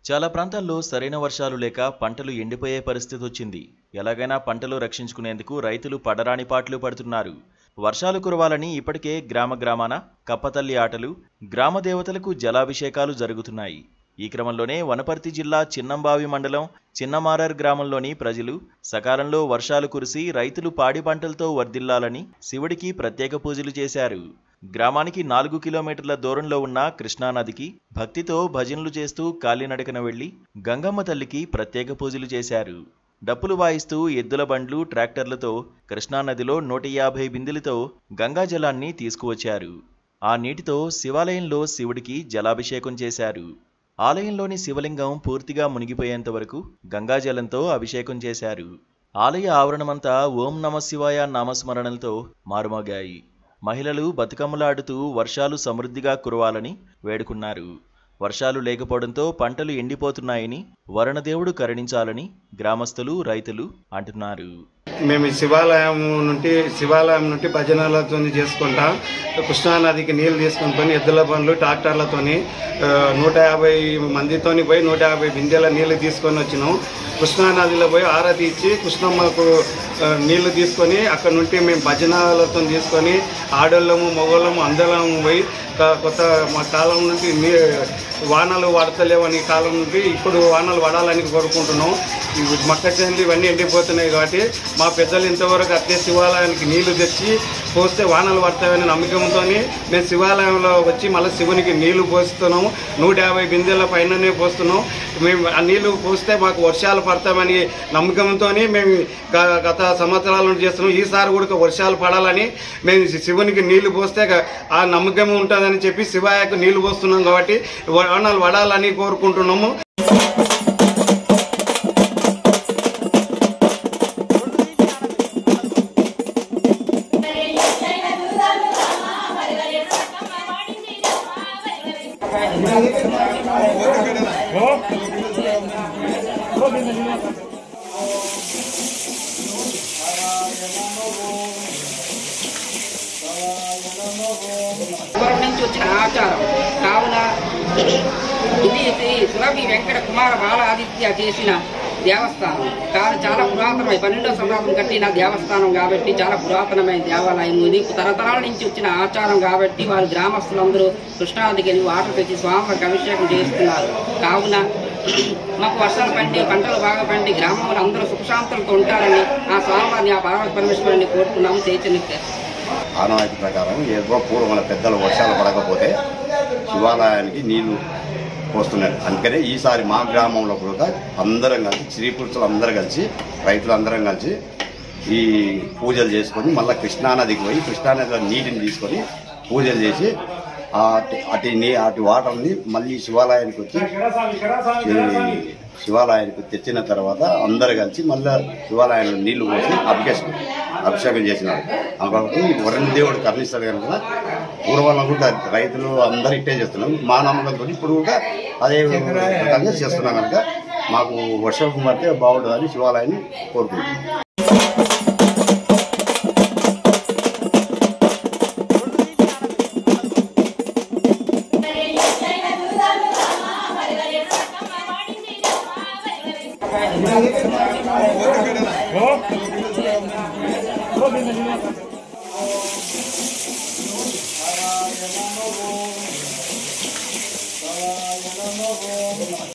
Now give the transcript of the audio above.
చాలా ప్రాంతాల్లో సరైన వర్షాలు లేక పంటలు ఎండిపోయే పరిస్థితి వచ్చింది. ఎలాగైనా పంటలు రక్షించుకునేందుకు రైతులు పడరాని పాట్లు పడుతున్నారు. వర్షాలు కురవాలని ఇప్పటికే గ్రామాన కప్పతల్లి ఆటలు, గ్రామ దేవతలకు జలాభిషేకాలు జరుగుతున్నాయి. ఈ క్రమంలోనే వనపర్తి జిల్లా చిన్నంబావి మండలం చిన్నమారర్ గ్రామంలోని ప్రజలు సకాలంలో వర్షాలు కురిసి రైతులు పాడి పంటలతో వర్ధిల్లాలని శివుడికి ప్రత్యేక పూజలు చేశారు. గ్రామానికి 4 కిలోమీటర్ల దూరంలో ఉన్న కృష్ణానదికి భక్తితో భజనలు చేస్తూ కాలినడకన వెళ్లి గంగమ్మ తల్లికి ప్రత్యేక పూజలు చేశారు. డప్పులు వాయిస్తూ ఎద్దుల బండ్లు, ట్రాక్టర్లతో కృష్ణానదిలో 150 బిందెలతో గంగాజలాన్ని తీసుకువచ్చారు. ఆ నీటితో శివాలయంలో శివుడికి జలాభిషేకం చేశారు. ఆలయంలోని శివలింగం పూర్తిగా మునిగిపోయేంత వరకు గంగాజలంతో అభిషేకం చేశారు. ఆలయ ఆవరణమంతా ఓం నమఃశివాయ నామస్మరణలతో మారుమోగాయి. మహిళలు బతుకమ్మలాడుతూ వర్షాలు సమృద్ధిగా కురవాలని వేడుకున్నారు. వర్షాలు లేకపోవడంతో పంటలు ఎండిపోతున్నాయని, వరుణదేవుడు కరుణించాలని గ్రామస్తులు, రైతులు అంటున్నారు. మేము శివాలయం నుండి భజనలతో చేసుకుంటా కృష్ణానదికి నీళ్లు తీసుకుంటాం. ఎద్దుల బండ్లు, ట్రాక్టర్లతోని 150 మందితోని పోయి 150 బిందెల నీళ్లు తీసుకొని వచ్చినాం. కృష్ణానదిలో పోయి ఆరతి ఇచ్చి కృష్ణమ్మకు నీళ్లు తీసుకొని అక్కడ నుండి మేము భజనలతో తీసుకొని ఆడోళ్ళము, మగోళ్ళము అందరం పోయి కొత్త మా కాలం నుండి వానలు పడతలేవని కాలం నుండి ఇప్పుడు వానలు పడాలని కోరుకుంటున్నాం. మక్క చేనులు ఇవన్నీ ఎండిపోతున్నాయి కాబట్టి మా పెద్దలు ఇంతవరకు అట్లే శివాలయానికి నీళ్లు తెచ్చి పోస్తే వానలు పడతాయని నమ్మకంతో మేము శివాలయంలో వచ్చి మళ్ళీ శివునికి నీళ్లు పోస్తున్నాము. 150 బిందెల పైననే పోస్తున్నాం. మేము ఆ నీళ్లు పోస్తే మాకు వర్షాలు పడతామని నమ్మకంతో మేము గత సంవత్సరాల నుండి చేస్తున్నాం. ఈసారి కూడా వర్షాలు పడాలని మేము శివునికి నీళ్లు పోస్తే ఆ నమ్మకం ఉంటుందని చెప్పి శివాయకు నీళ్లు పోస్తున్నాం కాబట్టి వానలు పడాలని కోరుకుంటున్నాము. నుంచి వచ్చిన ఆచారం కావున ఇది శ్రీ సురభి వెంకట కుమార బాలాదిత్య చేసిన దేవస్థానం కాదు. చాలా పురాతనమైన 12వ శతాబ్దం కట్టిన దేవస్థానం కాబట్టి చాలా పురాతనమైన దేవాలయం. ఇది తరతరాల నుంచి వచ్చిన ఆచారం కాబట్టి వారు గ్రామస్తులందరూ కృష్ణానదికి వెళ్ళి వాటర్ తెచ్చి స్వామివారికి అభిషేకం చేస్తున్నారు. కావున మాకు వర్షాలు పండి పంటలు బాగా పండి గ్రామంలో అందరూ సుఖశాంతులతో ఉంటారని ఆ స్వామివారిని, ఆ పార్వతీ పరమేశ్వరుని కోరుకున్నాము. చైతన్య ఆనవాయితీ ప్రకారం ఏదో పూర్వం పెద్దలు వర్షాలు పడకపోతే శివాలయానికి నీళ్లు పోస్తున్నారు. అందుకనే ఈసారి మా గ్రామంలో కూడా అందరం కలిసి, స్త్రీ పురుషులు అందరూ కలిసి, రైతులు అందరం కలిసి ఈ పూజలు చేసుకొని మళ్ళీ కృష్ణానదికి పోయి కృష్ణానదిలో నీటిని తీసుకొని పూజలు చేసి అటు వాటర్ని మళ్ళీ శివాలయానికి తెచ్చిన తర్వాత అందరు కలిసి మళ్ళీ శివాలయంలో నీళ్లు పోసి అభిషేకం చేసినారు. కాబట్టి వరుణదేవుడు కరుణిస్తాడు కనుక పూర్వంలో కూడా రైతులు అందరూ ఇట్టే చేస్తున్నాం. మా నమ్మకంతో ఇప్పుడు కూడా అదే విధంగా చేస్తున్నాం కనుక మాకు వర్షం పడితే బాగుంటుందని శివాలయాన్ని కోరుకుంటున్నాం.